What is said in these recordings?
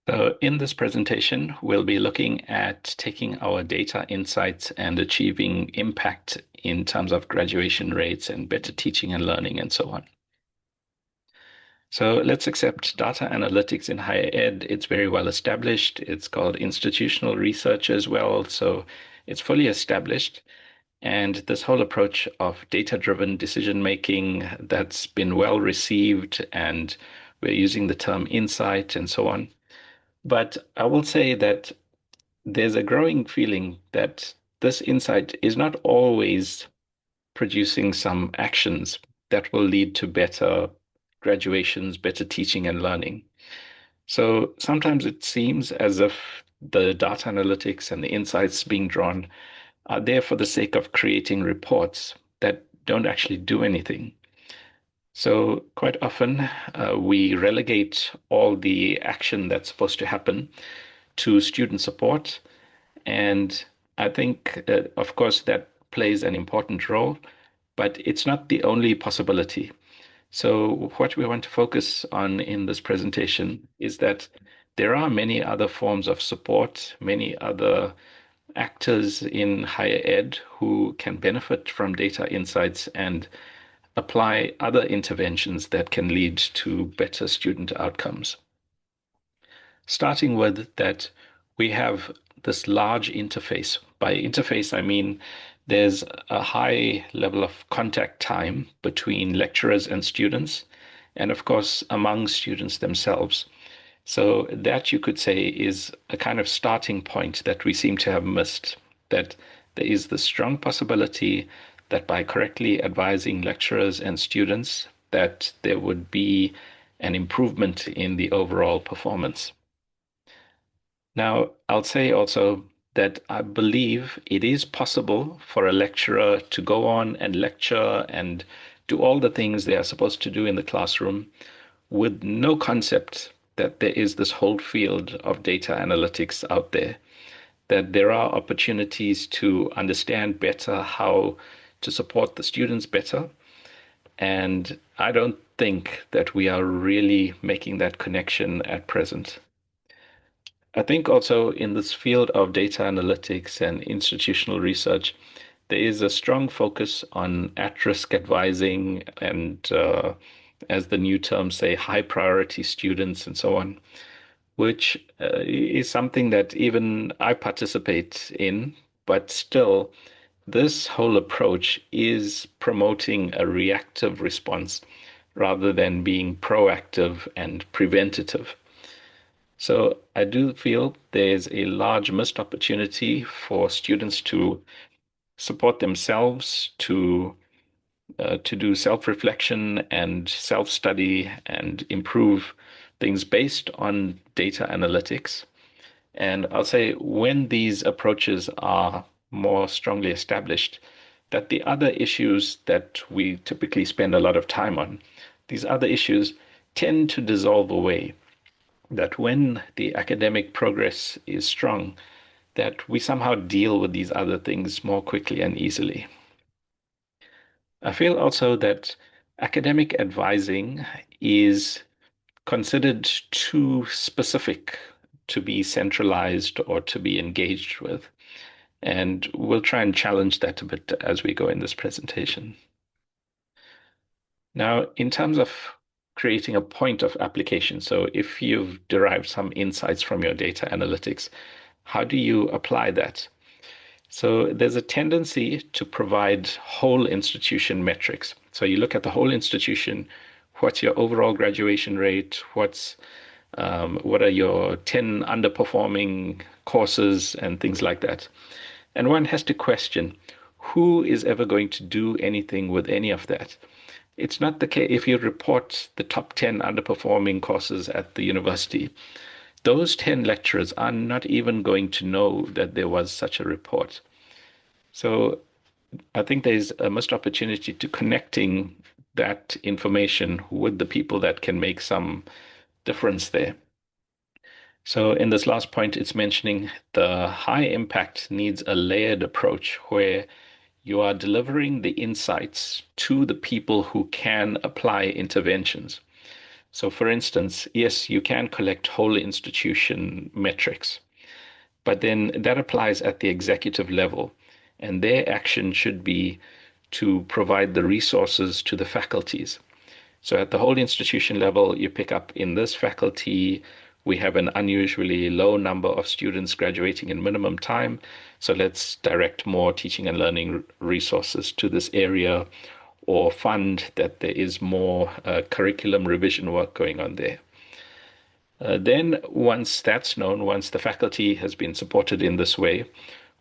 So in this presentation, we'll be looking at taking our data insights and achieving impact in terms of graduation rates and better teaching and learning and so on. So let's accept data analytics in higher ed. It's very well established. It's called institutional research as well. So it's fully established. And this whole approach of data-driven decision making that's been well received, and we're using the term insight and so on. But I will say that there's a growing feeling that this insight is not always producing some actions that will lead to better graduations, better teaching and learning. So sometimes it seems as if the data analytics and the insights being drawn are there for the sake of creating reports that don't actually do anything. So quite often we relegate all the action that's supposed to happen to student support. And I think, of course, that plays an important role, but it's not the only possibility. So, what we want to focus on in this presentation is that there are many other forms of support, many other actors in higher ed who can benefit from data insights and apply other interventions that can lead to better student outcomes. Starting with that, we have this large interface. By interface, I mean there's a high level of contact time between lecturers and students, and of course, among students themselves. So that you could say is a kind of starting point that we seem to have missed, that there is the strong possibility that by correctly advising lecturers and students, that there would be an improvement in the overall performance. Now, I'll say also that I believe it is possible for a lecturer to go on and lecture and do all the things they are supposed to do in the classroom with no concept that there is this whole field of data analytics out there, that there are opportunities to understand better how to support the students better. And I don't think that we are really making that connection at present. I think also in this field of data analytics and institutional research, there is a strong focus on at-risk advising and, as the new terms say, high priority students and so on, which is something that even I participate in, but still, this whole approach is promoting a reactive response rather than being proactive and preventative. So I do feel there's a large missed opportunity for students to support themselves, to do self-reflection and self-study and improve things based on data analytics. And I'll say when these approaches are more strongly established, that the other issues that we typically spend a lot of time on, these other issues tend to dissolve away, that when the academic progress is strong, that we somehow deal with these other things more quickly and easily. I feel also that academic advising is considered too specific to be centralized or to be engaged with. And we'll try and challenge that a bit as we go in this presentation. Now, in terms of creating a point of application, so if you've derived some insights from your data analytics, how do you apply that? So there's a tendency to provide whole institution metrics. So you look at the whole institution, what's your overall graduation rate? What are your 10 underperforming courses and things like that? And one has to question who is ever going to do anything with any of that? It's not the case if you report the top 10 underperforming courses at the university. Those 10 lecturers are not even going to know that there was such a report. So I think there's a missed opportunity to connecting that information with the people that can make some difference there. So in this last point, it's mentioning the high impact needs a layered approach where you are delivering the insights to the people who can apply interventions. So for instance, yes, you can collect whole institution metrics, but then that applies at the executive level, and their action should be to provide the resources to the faculties. So at the whole institution level, you pick up in this faculty, we have an unusually low number of students graduating in minimum time. So let's direct more teaching and learning resources to this area, or fund that there is more curriculum revision work going on there. Then, once that's known, once the faculty has been supported in this way,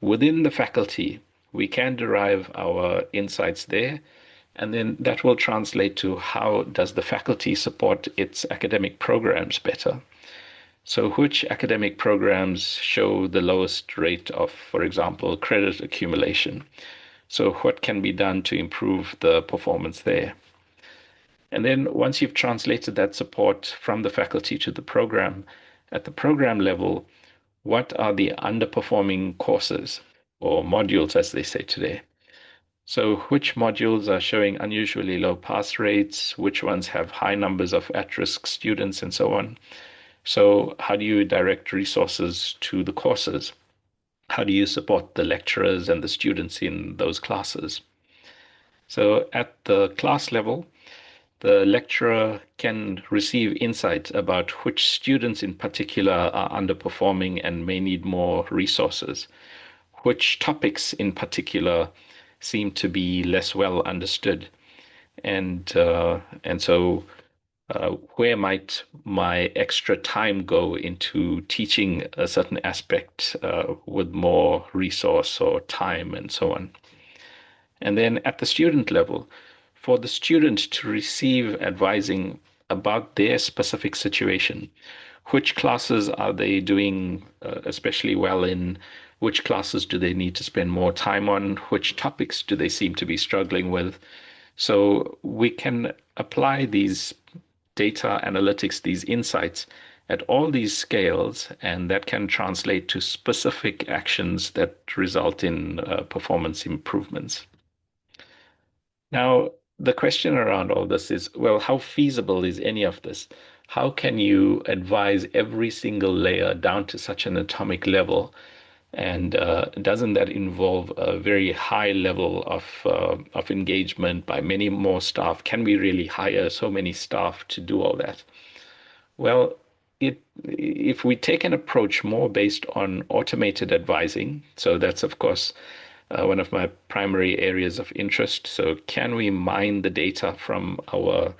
within the faculty, we can derive our insights there, and then that will translate to how does the faculty support its academic programs better. So, which academic programs show the lowest rate of, for example, credit accumulation? So, what can be done to improve the performance there? And then once you've translated that support from the faculty to the program, at the program level, what are the underperforming courses or modules, as they say today? So, which modules are showing unusually low pass rates? Which ones have high numbers of at-risk students, and so on? So, how do you direct resources to the courses? How do you support the lecturers and the students in those classes? So, at the class level, the lecturer can receive insight about which students in particular are underperforming and may need more resources, which topics in particular seem to be less well understood, and so where might my extra time go into teaching a certain aspect with more resource or time and so on. And then at the student level, for the student to receive advising about their specific situation, which classes are they doing especially well in? Which classes do they need to spend more time on? Which topics do they seem to be struggling with? So we can apply these data analytics, these insights at all these scales, and that can translate to specific actions that result in performance improvements. Now, the question around all this is, well, how feasible is any of this? How can you advise every single layer down to such an atomic level? And doesn't that involve a very high level of engagement by many more staff? Can we really hire so many staff to do all that? Well, if we take an approach more based on automated advising, so that's of course one of my primary areas of interest. So, can we mine the data from our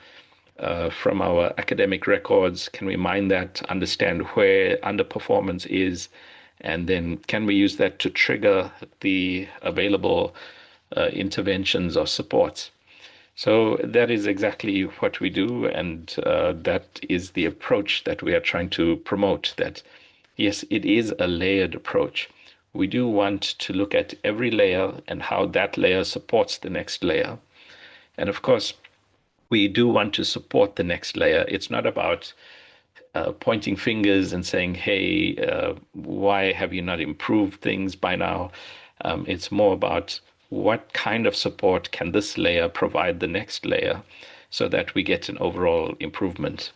academic records? Can we mine that, understand where underperformance is, and then can we use that to trigger the available interventions or supports? So that is exactly what we do, and that is the approach that we are trying to promote. That yes, it is a layered approach. We do want to look at every layer and how that layer supports the next layer. And of course, we do want to support the next layer. It's not about pointing fingers and saying, hey, why have you not improved things by now? It's more about what kind of support can this layer provide the next layer so that we get an overall improvement.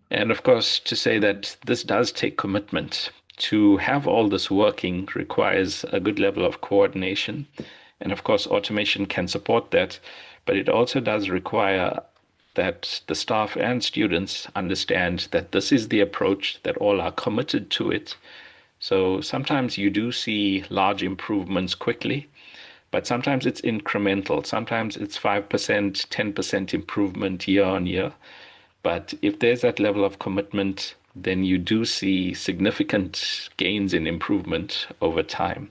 And of course, to say that this does take commitment. To have all this working requires a good level of coordination. And of course, automation can support that, but it also does require that the staff and students understand that this is the approach, that all are committed to it. So sometimes you do see large improvements quickly, but sometimes it's incremental. Sometimes it's 5%, 10% improvement year on year. But if there's that level of commitment, then you do see significant gains in improvement over time.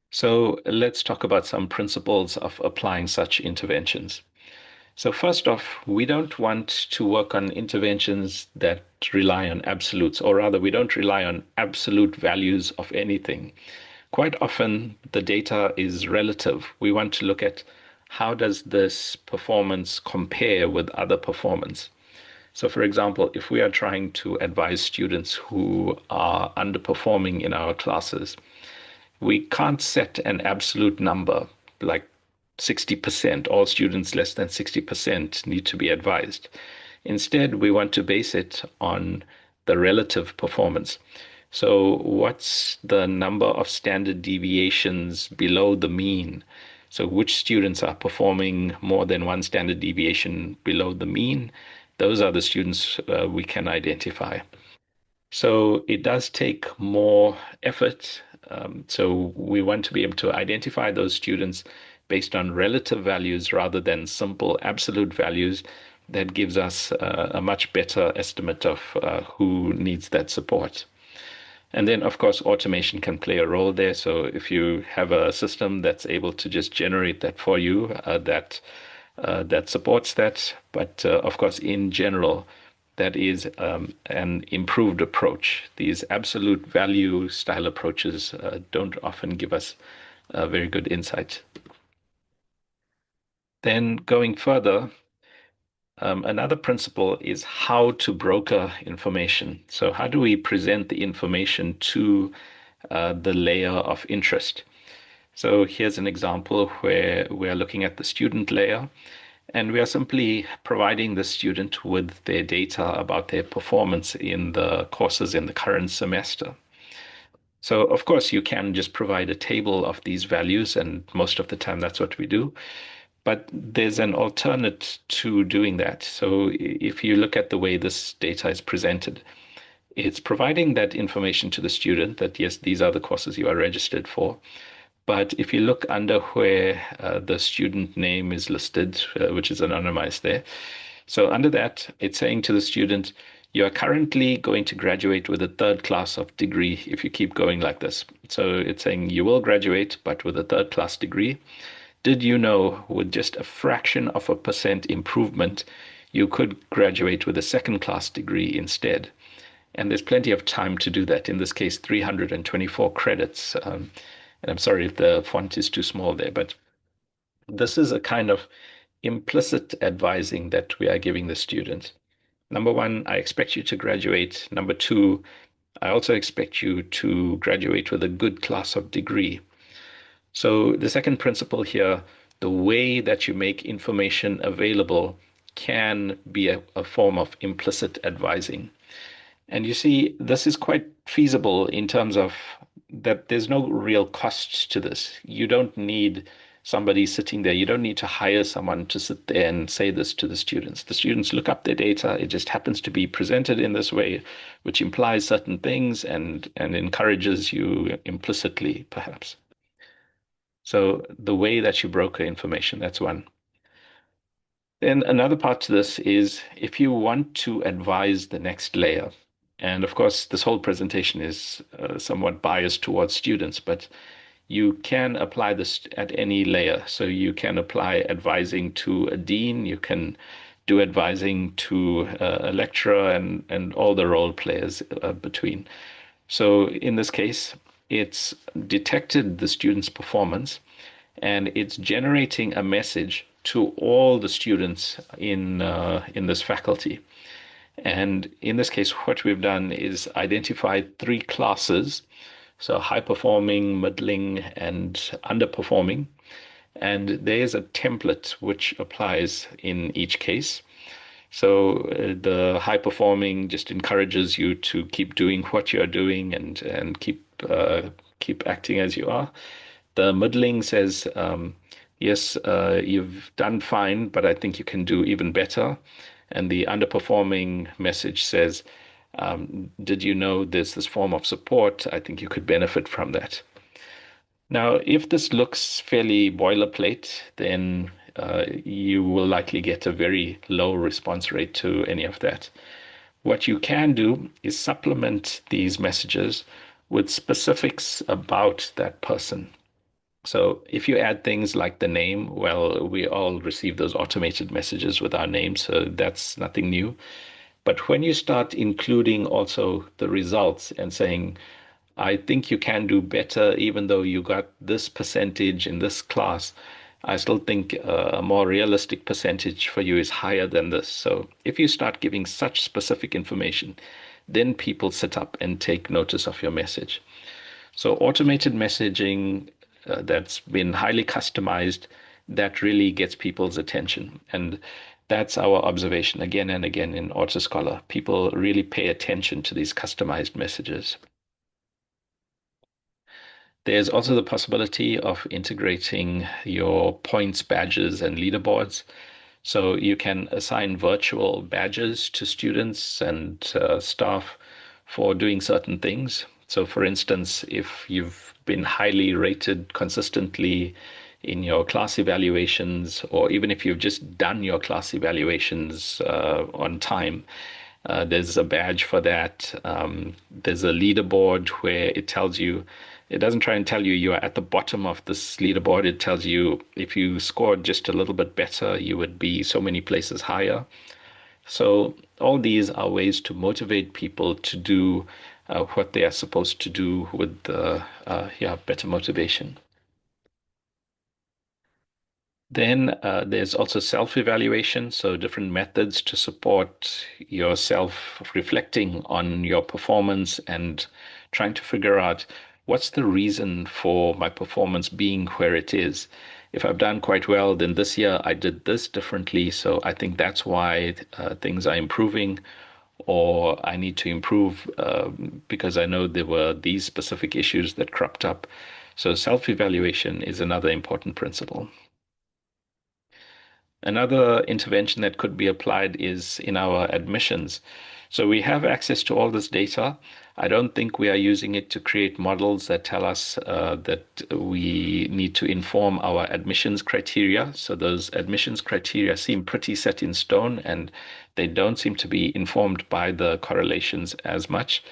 So let's talk about some principles of applying such interventions. So first off, we don't want to work on interventions that rely on absolutes, or rather, we don't rely on absolute values of anything. Quite often, the data is relative. We want to look at how does this performance compare with other performance. So for example, if we are trying to advise students who are underperforming in our classes, we can't set an absolute number like 60%, all students less than 60% need to be advised. Instead, we want to base it on the relative performance. So, what's the number of standard deviations below the mean? So, which students are performing more than one standard deviation below the mean? Those are the students we can identify. So it does take more effort. So we want to be able to identify those students based on relative values rather than simple absolute values. That gives us a much better estimate of who needs that support. And then, of course, automation can play a role there. So if you have a system that's able to just generate that for you, that supports that. But of course, in general, that is an improved approach. These absolute value style approaches don't often give us a very good insight. Then going further, another principle is how to broker information. So how do we present the information to the layer of interest? So here's an example where we are looking at the student layer, and we are simply providing the student with their data about their performance in the courses in the current semester. So, of course, you can just provide a table of these values, and most of the time that's what we do. But there's an alternate to doing that. So, if you look at the way this data is presented, it's providing that information to the student that, yes, these are the courses you are registered for. But if you look under where the student name is listed, which is anonymized there, so under that, it's saying to the student, you are currently going to graduate with a third class of degree if you keep going like this. So it's saying you will graduate, but with a third class degree. Did you know with just a fraction of a percent improvement, you could graduate with a second class degree instead? And there's plenty of time to do that. In this case, 324 credits. And I'm sorry if the font is too small there, but this is a kind of implicit advising that we are giving the student. Number one, I expect you to graduate. Number two, I also expect you to graduate with a good class of degree. So the second principle here, the way that you make information available can be a form of implicit advising. And you see, this is quite feasible in terms of that there's no real cost to this. You don't need somebody sitting there. You don't need to hire someone to sit there and say this to the students. The students look up their data. It just happens to be presented in this way, which implies certain things and encourages you implicitly, perhaps. So the way that you broker information, that's one. Then another part to this is if you want to advise the next layer, and of course, this whole presentation is somewhat biased towards students, but you can apply this at any layer. So you can apply advising to a dean, you can do advising to a lecturer and all the role players between. So in this case, it's detected the student's performance and it's generating a message to all the students in this faculty. And in this case, what we've done is identified three classes, so high performing, middling, and underperforming. And there's a template which applies in each case. So the high performing just encourages you to keep doing what you're doing and keep acting as you are. The middling says, yes, you've done fine, but I think you can do even better. And the underperforming message says, did you know there's this form of support? I think you could benefit from that. Now, if this looks fairly boilerplate, then you will likely get a very low response rate to any of that. What you can do is supplement these messages with specifics about that person. So if you add things like the name, well, we all receive those automated messages with our name, so that's nothing new. But when you start including also the results and saying, I think you can do better, even though you got this percentage in this class, I still think a more realistic percentage for you is higher than this. So if you start giving such specific information, then people sit up and take notice of your message. So automated messaging that's been highly customized that really gets people's attention. And that's our observation again and again in Autoscholar. People really pay attention to these customized messages. There's also the possibility of integrating your points, badges, and leaderboards. So you can assign virtual badges to students and staff for doing certain things. So, for instance, if you've been highly rated consistently in your class evaluations, or even if you've just done your class evaluations on time, there's a badge for that. There's a leaderboard where it tells you, it doesn't try and tell you you are at the bottom of this leaderboard. It tells you if you scored just a little bit better, you would be so many places higher. So all these are ways to motivate people to do what they are supposed to do with better motivation. Then there's also self-evaluation, so different methods to support yourself reflecting on your performance and trying to figure out what's the reason for my performance being where it is. If I've done quite well, then this year I did this differently, so I think that's why things are improving, or I need to improve because I know there were these specific issues that cropped up. So self-evaluation is another important principle. Another intervention that could be applied is in our admissions. So we have access to all this data. I don't think we are using it to create models that tell us that we need to inform our admissions criteria. So those admissions criteria seem pretty set in stone, and they don't seem to be informed by the correlations as much.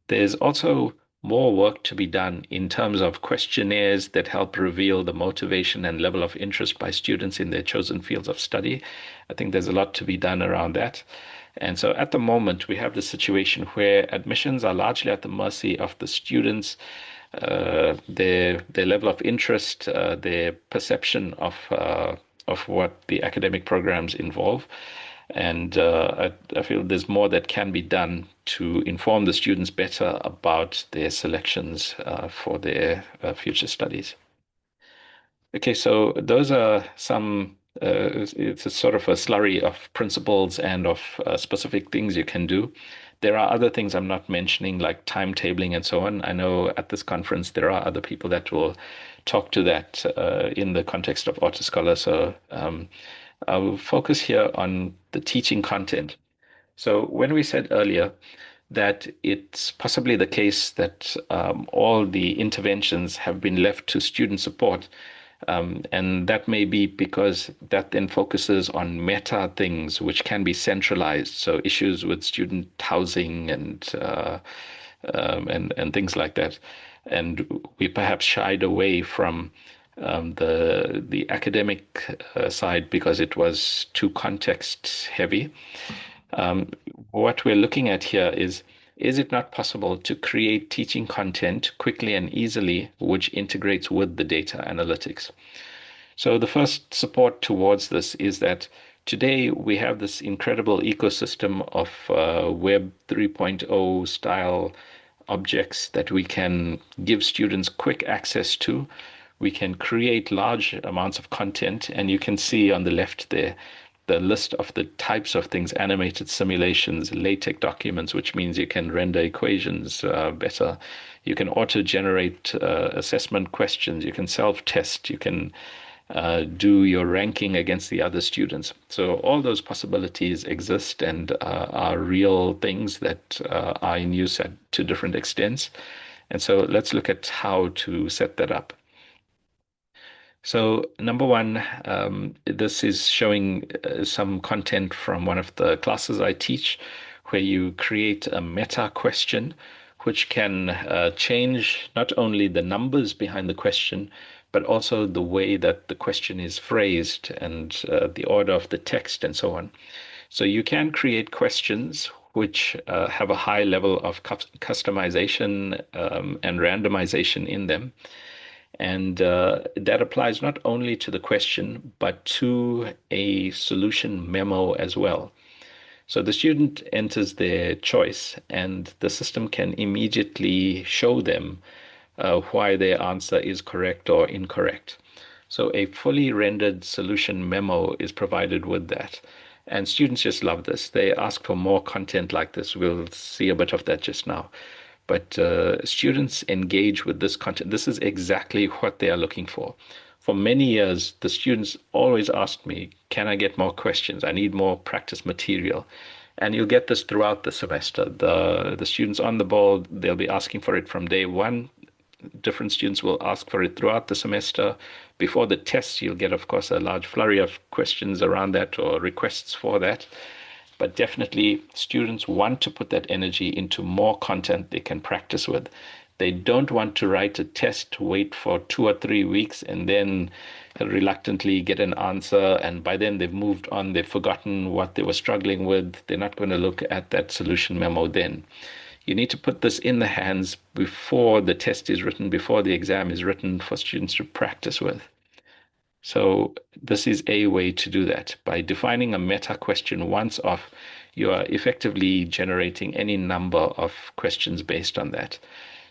There's also more work to be done in terms of questionnaires that help reveal the motivation and level of interest by students in their chosen fields of study. I think there's a lot to be done around that. And so at the moment, we have the situation where admissions are largely at the mercy of the students, their level of interest, their perception of what the academic programs involve. And I feel there's more that can be done to inform the students better about their selections for their future studies. Okay, so those are some, it's a sort of a slurry of principles and of specific things you can do. There are other things I'm not mentioning, like timetabling and so on. I know at this conference there are other people that will talk to that in the context of Autoscholar. So I'll focus here on the teaching content. So when we said earlier that it's possibly the case that all the interventions have been left to student support, and that may be because that then focuses on meta things which can be centralized. So issues with student housing and things like that. And we perhaps shied away from the academic side because it was too context heavy. What we're looking at here is it not possible to create teaching content quickly and easily which integrates with the data analytics? So the first support towards this is that today we have this incredible ecosystem of Web 3.0 style objects that we can give students quick access to. We can create large amounts of content, and you can see on the left there the list of the types of things: animated simulations, LaTeX documents, which means you can render equations better. You can auto-generate assessment questions. You can self-test. You can do your ranking against the other students. So all those possibilities exist and are real things that are in use to different extents. And so let's look at how to set that up. So number one, this is showing some content from one of the classes I teach, where you create a meta question, which can change not only the numbers behind the question, but also the way that the question is phrased and the order of the text and so on. So you can create questions which have a high level of customization and randomization in them. And that applies not only to the question, but to a solution memo as well. So the student enters their choice, and the system can immediately show them why their answer is correct or incorrect. So a fully rendered solution memo is provided with that. And students just love this. They ask for more content like this. We'll see a bit of that just now. But students engage with this content. This is exactly what they are looking for. For many years, the students always asked me, can I get more questions? I need more practice material. And you'll get this throughout the semester. The students on the ball, they'll be asking for it from day one. Different students will ask for it throughout the semester. Before the test, you'll get, of course, a large flurry of questions around that or requests for that. But definitely, students want to put that energy into more content they can practice with. They don't want to write a test, wait for 2 or 3 weeks, and then reluctantly get an answer. And by then, they've moved on, they've forgotten what they were struggling with. They're not going to look at that solution memo then. You need to put this in the hands before the test is written, before the exam is written for students to practice with. So this is a way to do that. By defining a meta question once off, you are effectively generating any number of questions based on that.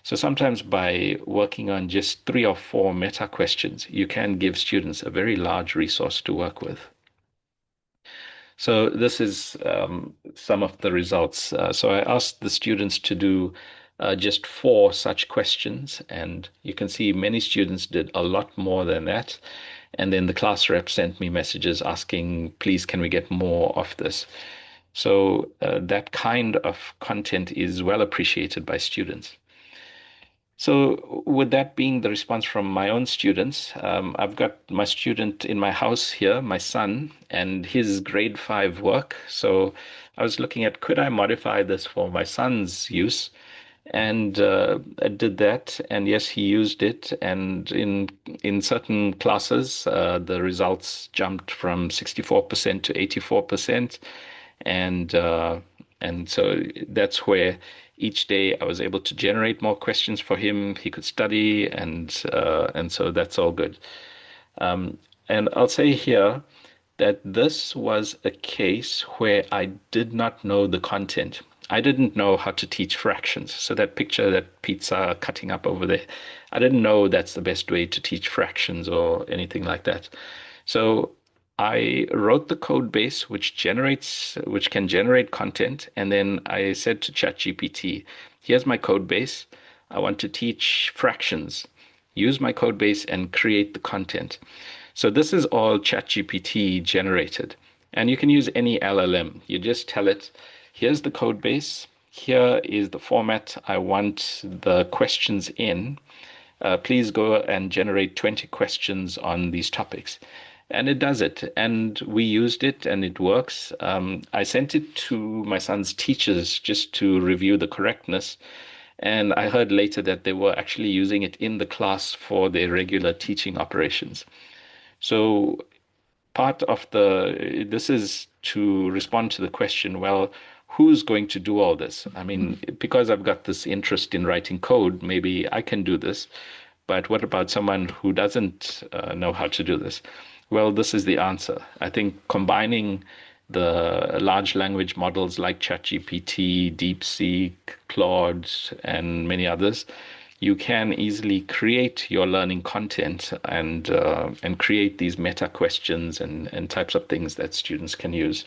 So sometimes by working on just 3 or 4 meta questions, you can give students a very large resource to work with. So this is some of the results. So I asked the students to do just 4 such questions, and you can see many students did a lot more than that. And then the class rep sent me messages asking, please, can we get more of this? So that kind of content is well appreciated by students. So, with that being the response from my own students, I've got my student in my house here, my son, and his grade 5 work. So, I was looking at could I modify this for my son's use? And I did that, and yes, he used it. And in certain classes, the results jumped from 64% to 84%, and uh, and so that's where each day I was able to generate more questions for him. He could study, and so that's all good. Um, and I'll say here that this was a case where I did not know the content. I didn't know how to teach fractions. So that picture, that pizza cutting up over there, I didn't know that's the best way to teach fractions or anything like that. So I wrote the code base which can generate content, and then I said to ChatGPT, here's my code base. I want to teach fractions. Use my code base and create the content. So this is all ChatGPT generated. And you can use any LLM. You just tell it, here's the code base. Here is the format I want the questions in. Please go and generate 20 questions on these topics. And it does it. And we used it and it works. I sent it to my son's teachers just to review the correctness. And I heard later that they were actually using it in the class for their regular teaching operations. So part of this is to respond to the question, well, who's going to do all this? I mean, because I've got this interest in writing code, maybe I can do this. But what about someone who doesn't know how to do this? Well, this is the answer. I think combining the large language models like ChatGPT, DeepSeek, Claude, and many others, you can easily create your learning content and create these meta questions and types of things that students can use.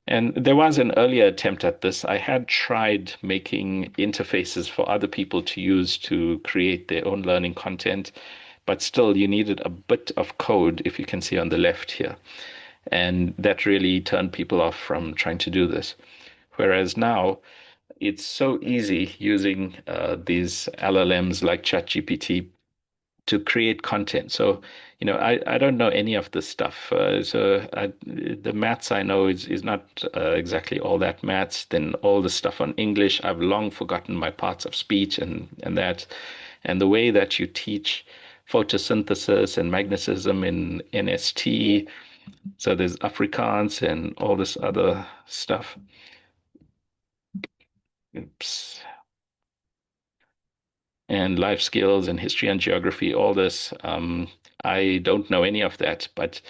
And there was an earlier attempt at this. I had tried making interfaces for other people to use to create their own learning content, but still you needed a bit of code, if you can see on the left here. And that really turned people off from trying to do this. Whereas now, it's so easy using these LLMs like ChatGPT to create content. So, I don't know any of this stuff. The maths I know is not exactly all that maths. Then all the stuff on English, I've long forgotten my parts of speech and that. And the way that you teach photosynthesis and magnetism in NST. So there's Afrikaans and all this other stuff. Oops. And life skills and history and geography, all this. I don't know any of that, but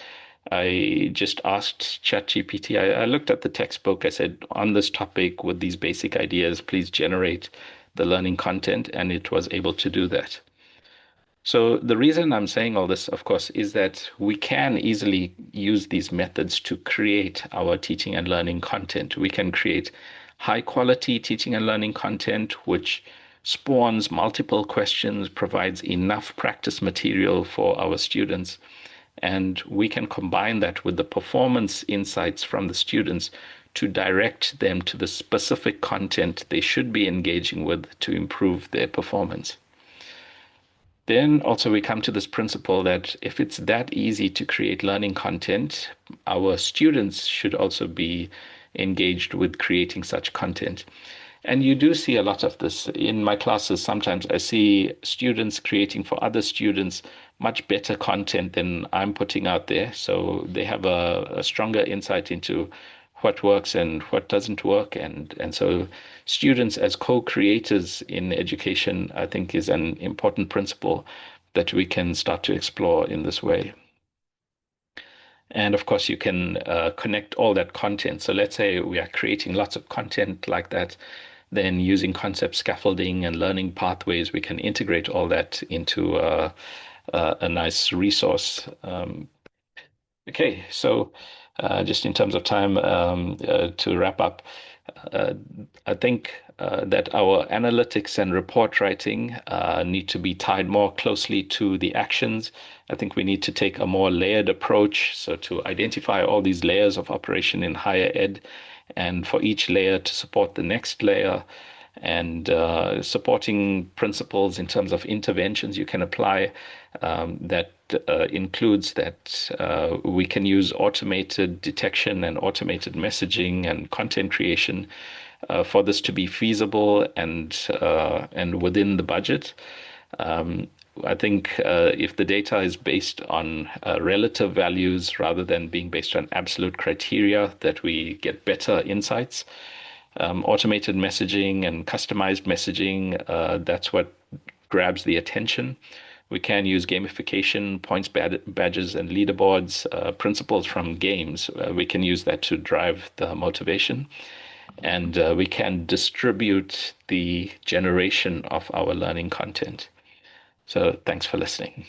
I just asked ChatGPT. I looked at the textbook. I said, on this topic with these basic ideas, please generate the learning content, and it was able to do that. So the reason I'm saying all this, of course, is that we can easily use these methods to create our teaching and learning content. We can create high quality teaching and learning content, which spawns multiple questions, provides enough practice material for our students. And we can combine that with the performance insights from the students to direct them to the specific content they should be engaging with to improve their performance. Then also we come to this principle that if it's that easy to create learning content, our students should also be engaged with creating such content. And you do see a lot of this in my classes. Sometimes I see students creating for other students much better content than I'm putting out there. So they have a stronger insight into what works and what doesn't work. And so students as co-creators in education, I think, is an important principle that we can start to explore in this way. And of course, you can connect all that content. So let's say we are creating lots of content like that, then using concept scaffolding and learning pathways, we can integrate all that into a nice resource. Okay, so just in terms of time, to wrap up, uh, I think that our analytics and report writing need to be tied more closely to the actions. I think we need to take a more layered approach, so to identify all these layers of operation in higher ed, and for each layer to support the next layer, and supporting principles in terms of interventions you can apply that includes that we can use automated detection and automated messaging and content creation for this to be feasible and within the budget. Um, I think if the data is based on relative values rather than being based on absolute criteria, that we get better insights. Automated messaging and customized messaging, that's what grabs the attention. We can use gamification, points badges, and leaderboards, principles from games. We can use that to drive the motivation. And we can distribute the generation of our learning content. So thanks for listening.